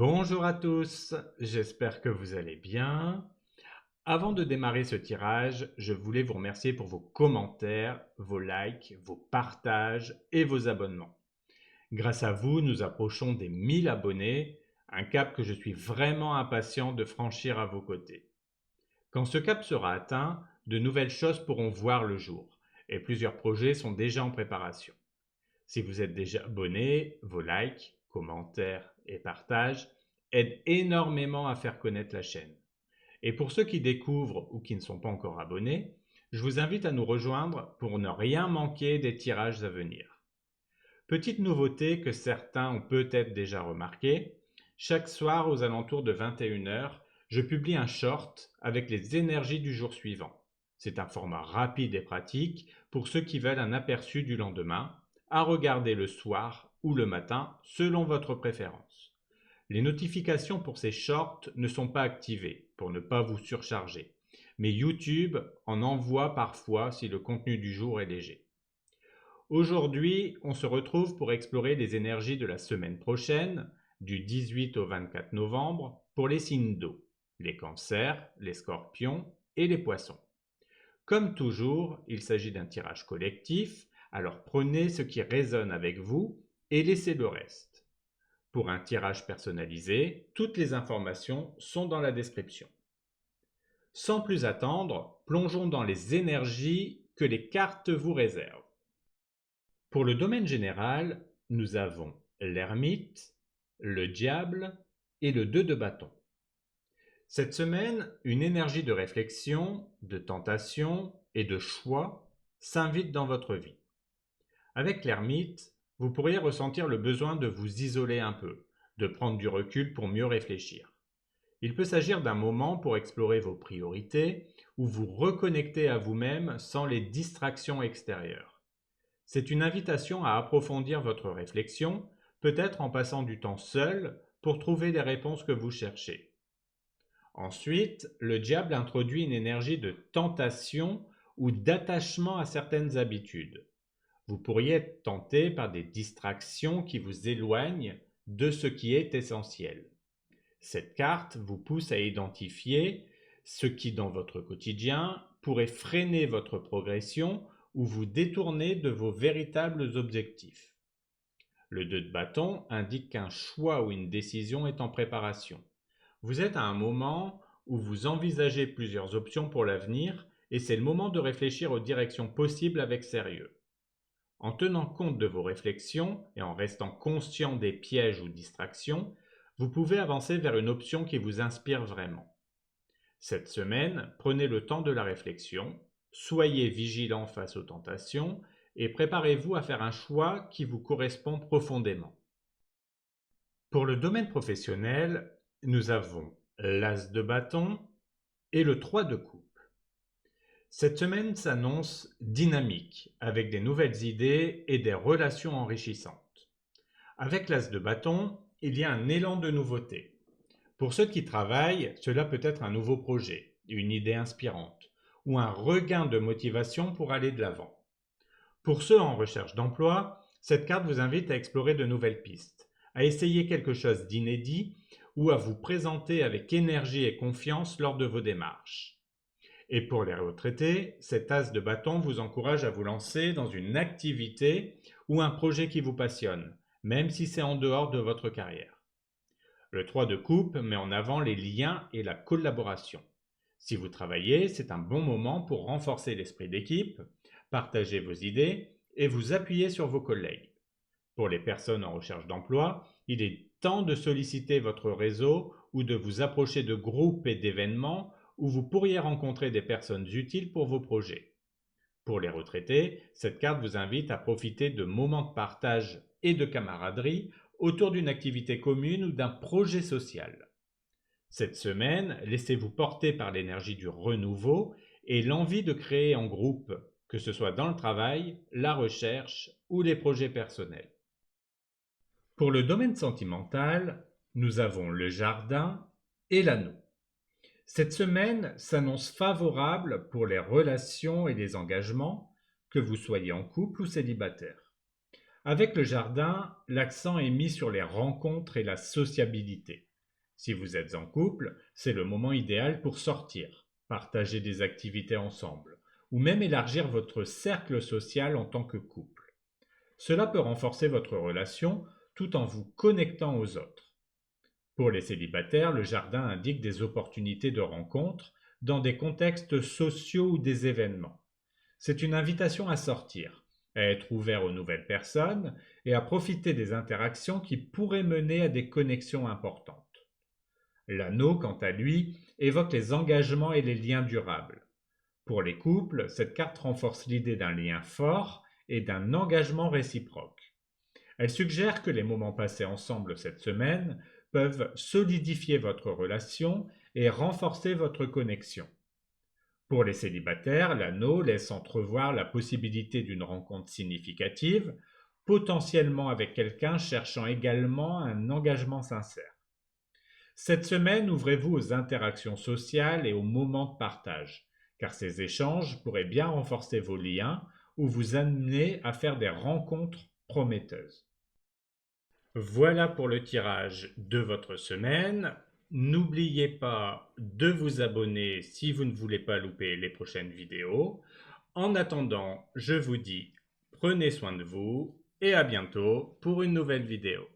Bonjour à tous, j'espère que vous allez bien. Avant de démarrer ce tirage, je voulais vous remercier pour vos commentaires, vos likes, vos partages et vos abonnements. Grâce à vous, nous approchons des 1000 abonnés, un cap que je suis vraiment impatient de franchir à vos côtés. Quand ce cap sera atteint, de nouvelles choses pourront voir le jour et plusieurs projets sont déjà en préparation. Si vous êtes déjà abonné, vos likes, commentaires et partages aident énormément à faire connaître la chaîne. Et pour ceux qui découvrent ou qui ne sont pas encore abonnés, je vous invite à nous rejoindre pour ne rien manquer des tirages à venir. Petite nouveauté que certains ont peut-être déjà remarqué, chaque soir aux alentours de 21h, je publie un short avec les énergies du jour suivant. C'est un format rapide et pratique pour ceux qui veulent un aperçu du lendemain, à regarder le soir ou le matin selon votre préférence. Les notifications pour ces shorts ne sont pas activées pour ne pas vous surcharger, mais YouTube en envoie parfois si le contenu du jour est léger. Aujourd'hui, on se retrouve pour explorer les énergies de la semaine prochaine, du 18 au 24 novembre, pour les signes d'eau, les cancers, les scorpions et les poissons. Comme toujours, il s'agit d'un tirage collectif, alors prenez ce qui résonne avec vous et laissez le reste. Pour un tirage personnalisé, toutes les informations sont dans la description. Sans plus attendre, plongeons dans les énergies que les cartes vous réservent. Pour le domaine général, nous avons l'ermite, le diable et le 2 de bâton. Cette semaine, une énergie de réflexion, de tentation et de choix s'invite dans votre vie. Avec l'ermite, vous pourriez ressentir le besoin de vous isoler un peu, de prendre du recul pour mieux réfléchir. Il peut s'agir d'un moment pour explorer vos priorités ou vous reconnecter à vous-même sans les distractions extérieures. C'est une invitation à approfondir votre réflexion, peut-être en passant du temps seul pour trouver les réponses que vous cherchez. Ensuite, le diable introduit une énergie de tentation ou d'attachement à certaines habitudes. Vous pourriez être tenté par des distractions qui vous éloignent de ce qui est essentiel. Cette carte vous pousse à identifier ce qui, dans votre quotidien, pourrait freiner votre progression ou vous détourner de vos véritables objectifs. Le 2 de bâton indique qu'un choix ou une décision est en préparation. Vous êtes à un moment où vous envisagez plusieurs options pour l'avenir et c'est le moment de réfléchir aux directions possibles avec sérieux. En tenant compte de vos réflexions et en restant conscient des pièges ou distractions, vous pouvez avancer vers une option qui vous inspire vraiment. Cette semaine, prenez le temps de la réflexion, soyez vigilant face aux tentations et préparez-vous à faire un choix qui vous correspond profondément. Pour le domaine professionnel, nous avons l'As de bâton et le 3 de coupe. Cette semaine s'annonce dynamique, avec des nouvelles idées et des relations enrichissantes. Avec l'As de bâton, il y a un élan de nouveauté. Pour ceux qui travaillent, cela peut être un nouveau projet, une idée inspirante, ou un regain de motivation pour aller de l'avant. Pour ceux en recherche d'emploi, cette carte vous invite à explorer de nouvelles pistes, à essayer quelque chose d'inédit ou à vous présenter avec énergie et confiance lors de vos démarches. Et pour les retraités, cet as de bâton vous encourage à vous lancer dans une activité ou un projet qui vous passionne, même si c'est en dehors de votre carrière. Le 3 de coupe met en avant les liens et la collaboration. Si vous travaillez, c'est un bon moment pour renforcer l'esprit d'équipe, partager vos idées et vous appuyer sur vos collègues. Pour les personnes en recherche d'emploi, il est temps de solliciter votre réseau ou de vous approcher de groupes et d'événements où vous pourriez rencontrer des personnes utiles pour vos projets. Pour les retraités, cette carte vous invite à profiter de moments de partage et de camaraderie autour d'une activité commune ou d'un projet social. Cette semaine, laissez-vous porter par l'énergie du renouveau et l'envie de créer en groupe, que ce soit dans le travail, la recherche ou les projets personnels. Pour le domaine sentimental, nous avons le jardin et l'anneau. Cette semaine s'annonce favorable pour les relations et les engagements, que vous soyez en couple ou célibataire. Avec le jardin, l'accent est mis sur les rencontres et la sociabilité. Si vous êtes en couple, c'est le moment idéal pour sortir, partager des activités ensemble, ou même élargir votre cercle social en tant que couple. Cela peut renforcer votre relation tout en vous connectant aux autres. Pour les célibataires, le jardin indique des opportunités de rencontre dans des contextes sociaux ou des événements. C'est une invitation à sortir, à être ouvert aux nouvelles personnes et à profiter des interactions qui pourraient mener à des connexions importantes. L'anneau, quant à lui, évoque les engagements et les liens durables. Pour les couples, cette carte renforce l'idée d'un lien fort et d'un engagement réciproque. Elle suggère que les moments passés ensemble cette semaine peuvent solidifier votre relation et renforcer votre connexion. Pour les célibataires, l'anneau laisse entrevoir la possibilité d'une rencontre significative, potentiellement avec quelqu'un cherchant également un engagement sincère. Cette semaine, ouvrez-vous aux interactions sociales et aux moments de partage, car ces échanges pourraient bien renforcer vos liens ou vous amener à faire des rencontres prometteuses. Voilà pour le tirage de votre semaine. N'oubliez pas de vous abonner si vous ne voulez pas louper les prochaines vidéos. En attendant, je vous dis prenez soin de vous et à bientôt pour une nouvelle vidéo.